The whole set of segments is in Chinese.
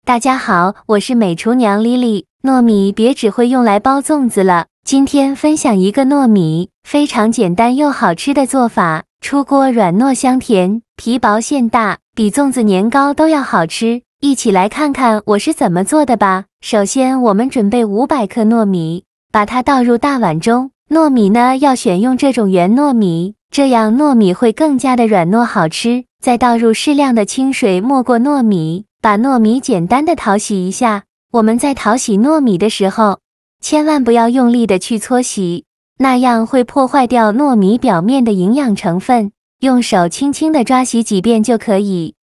大家好，我是美厨娘莉莉。糯米别只会用来包粽子了，今天分享一个糯米非常简单又好吃的做法，出锅软糯香甜，皮薄馅大，比粽子年糕都要好吃。一起来看看我是怎么做的吧。首先我们准备500克糯米，把它倒入大碗中。糯米呢要选用这种圆糯米，这样糯米会更加的软糯好吃。再倒入适量的清水没过糯米，把糯米简单的淘洗一下。我们在淘洗糯米的时候，千万不要用力的去搓洗，那样会破坏掉糯米表面的营养成分。用手轻轻的抓洗几遍就可以。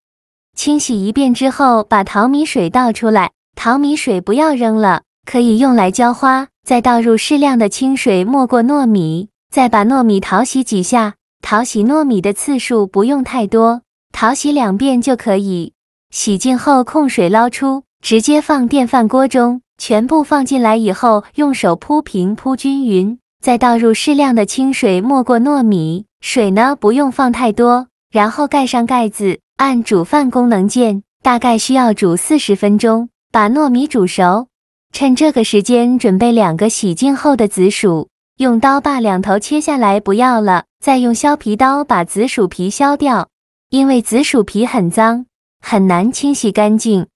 清洗一遍之后，把淘米水倒出来，淘米水不要扔了，可以用来浇花。再倒入适量的清水没过糯米，再把糯米淘洗几下。淘洗糯米的次数不用太多，淘洗2遍就可以。洗净后控水捞出，直接放电饭锅中，全部放进来以后，用手铺平铺均匀，再倒入适量的清水没过糯米，水呢不用放太多，然后盖上盖子，按煮饭功能键，大概需要煮40分钟，把糯米煮熟。趁这个时间准备2个洗净后的紫薯，用刀把2头切下来不要了，再用削皮刀把紫薯皮削掉，因为紫薯皮很脏，很难清洗干净。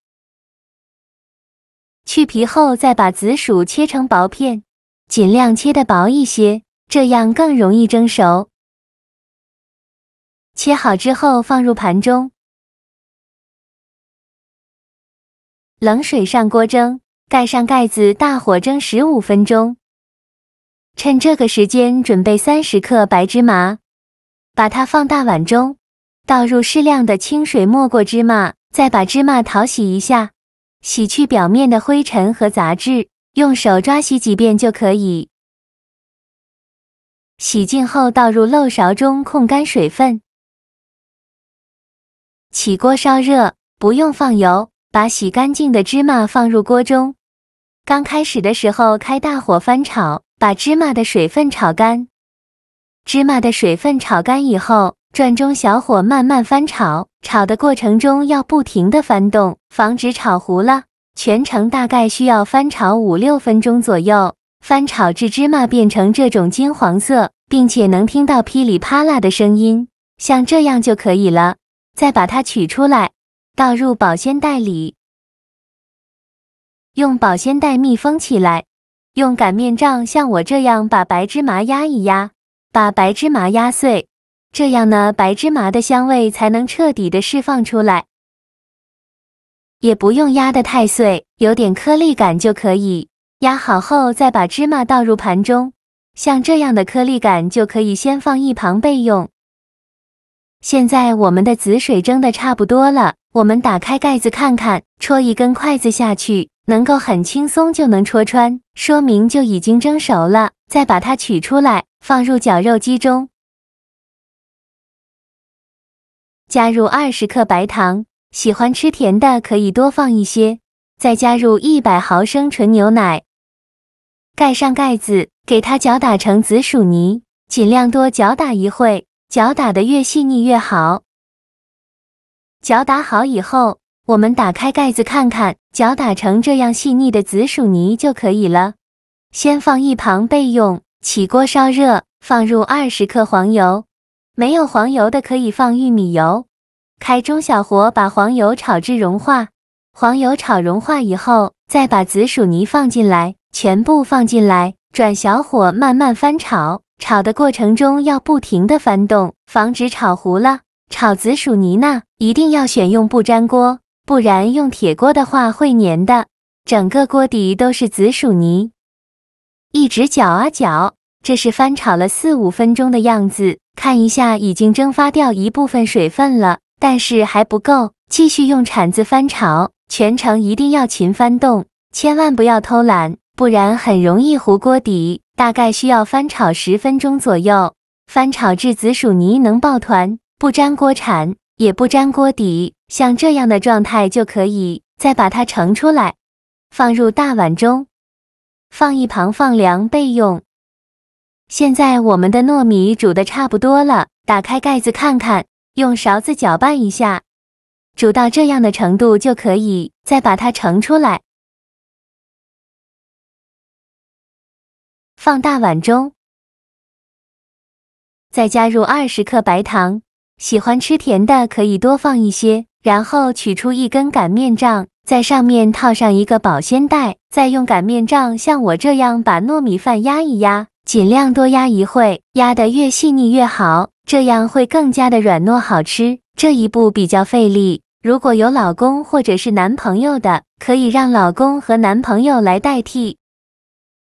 去皮后再把紫薯切成薄片，尽量切得薄一些，这样更容易蒸熟。切好之后放入盘中，冷水上锅蒸，盖上盖子大火蒸15分钟。趁这个时间准备30克白芝麻，把它放大碗中，倒入适量的清水没过芝麻，再把芝麻淘洗一下，洗去表面的灰尘和杂质，用手抓洗几遍就可以。洗净后倒入漏勺中控干水分。起锅烧热，不用放油，把洗干净的芝麻放入锅中。刚开始的时候开大火翻炒，把芝麻的水分炒干。芝麻的水分炒干以后，转中小火慢慢翻炒，炒的过程中要不停的翻动，防止炒糊了。全程大概需要翻炒5-6分钟左右，翻炒至芝麻变成这种金黄色，并且能听到噼里啪啦的声音，像这样就可以了。再把它取出来，倒入保鲜袋里，用保鲜袋密封起来。用擀面杖像我这样把白芝麻压一压，把白芝麻压碎，这样呢，白芝麻的香味才能彻底的释放出来。也不用压得太碎，有点颗粒感就可以。压好后再把芝麻倒入盘中，像这样的颗粒感就可以先放一旁备用。现在我们的紫水蒸的差不多了，我们打开盖子看看，戳一根筷子下去，能够很轻松就能戳穿，说明就已经蒸熟了。再把它取出来，放入绞肉机中，加入20克白糖，喜欢吃甜的可以多放一些，再加入100毫升纯牛奶，盖上盖子，给它搅打成紫薯泥，尽量多搅打一会，搅打得越细腻越好。搅打好以后，我们打开盖子看看，搅打成这样细腻的紫薯泥就可以了。先放一旁备用。起锅烧热，放入20克黄油，没有黄油的可以放玉米油。开中小火把黄油炒至融化，黄油炒融化以后，再把紫薯泥放进来，全部放进来，转小火慢慢翻炒。炒的过程中要不停的翻动，防止炒糊了。炒紫薯泥呢，一定要选用不粘锅，不然用铁锅的话会粘的，整个锅底都是紫薯泥。一直搅啊搅，这是翻炒了4-5分钟的样子，看一下已经蒸发掉一部分水分了，但是还不够，继续用铲子翻炒，全程一定要勤翻动，千万不要偷懒，不然很容易糊锅底。大概需要翻炒10分钟左右，翻炒至紫薯泥能抱团，不粘锅铲，也不粘锅底，像这样的状态就可以。再把它盛出来，放入大碗中，放一旁放凉备用。现在我们的糯米煮的差不多了，打开盖子看看，用勺子搅拌一下，煮到这样的程度就可以，再把它盛出来，放大碗中，再加入20克白糖，喜欢吃甜的可以多放一些，然后取出一根擀面杖，在上面套上一个保鲜袋，再用擀面杖像我这样把糯米饭压一压，尽量多压一会，压得越细腻越好，这样会更加的软糯好吃。这一步比较费力，如果有老公或者是男朋友的，可以让老公和男朋友来代替。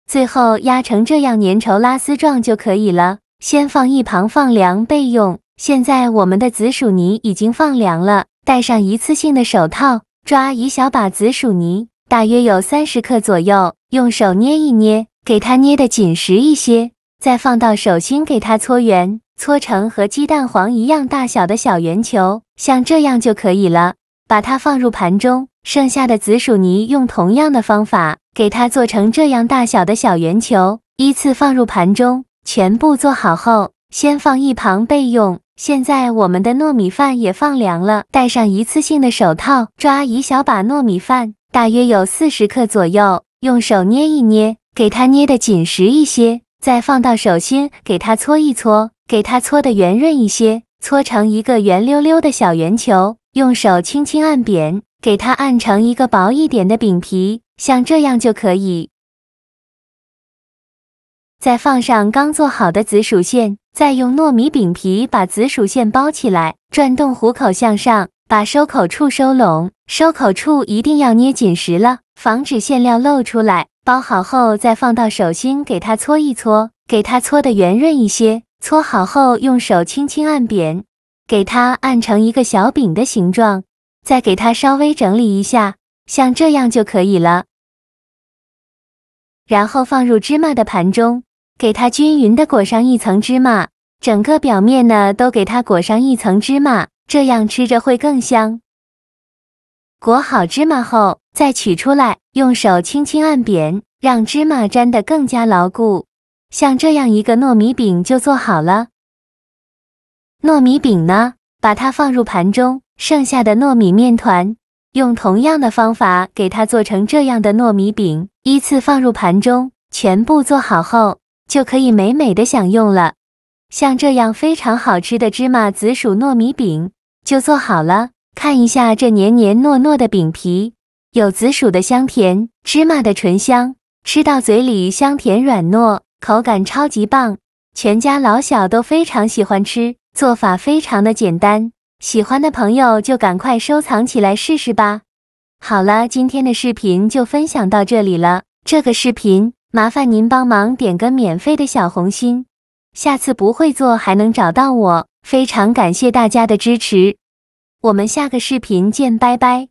最后压成这样粘稠拉丝状就可以了，先放一旁放凉备用。现在我们的紫薯泥已经放凉了，戴上一次性的手套，抓一小把紫薯泥，大约有30克左右，用手捏一捏，给它捏得紧实一些，再放到手心给它搓圆，搓成和鸡蛋黄一样大小的小圆球，像这样就可以了。把它放入盘中，剩下的紫薯泥用同样的方法，给它做成这样大小的小圆球，依次放入盘中。全部做好后，先放一旁备用。现在我们的糯米饭也放凉了，戴上一次性的手套，抓一小把糯米饭，大约有40克左右，用手捏一捏，给它捏得紧实一些，再放到手心给它搓一搓，给它搓得圆润一些，搓成一个圆溜溜的小圆球，用手轻轻按扁，给它按成一个薄一点的饼皮，像这样就可以。再放上刚做好的紫薯馅，再用糯米饼皮把紫薯馅包起来，转动虎口向上，把收口处收拢，收口处一定要捏紧实了，防止馅料漏出来。包好后再放到手心给它搓一搓，给它搓得圆润一些，搓好后用手轻轻按扁，给它按成一个小饼的形状，再给它稍微整理一下，像这样就可以了。然后放入芝麻的盘中，给它均匀的裹上一层芝麻，整个表面呢都给它裹上一层芝麻，这样吃着会更香。裹好芝麻后，再取出来，用手轻轻按扁，让芝麻粘得更加牢固。像这样一个糯米饼就做好了。糯米饼呢，把它放入盘中，剩下的糯米面团，用同样的方法给它做成这样的糯米饼，依次放入盘中，全部做好后，就可以美美的享用了。像这样非常好吃的芝麻紫薯糯米饼就做好了。看一下这黏黏糯糯的饼皮，有紫薯的香甜，芝麻的醇香，吃到嘴里香甜软糯，口感超级棒，全家老小都非常喜欢吃，做法非常的简单，喜欢的朋友就赶快收藏起来试试吧。好了，今天的视频就分享到这里了，这个视频麻烦您帮忙点个免费的小红心，下次不会做还能找到我，非常感谢大家的支持。我们下个视频见，拜拜。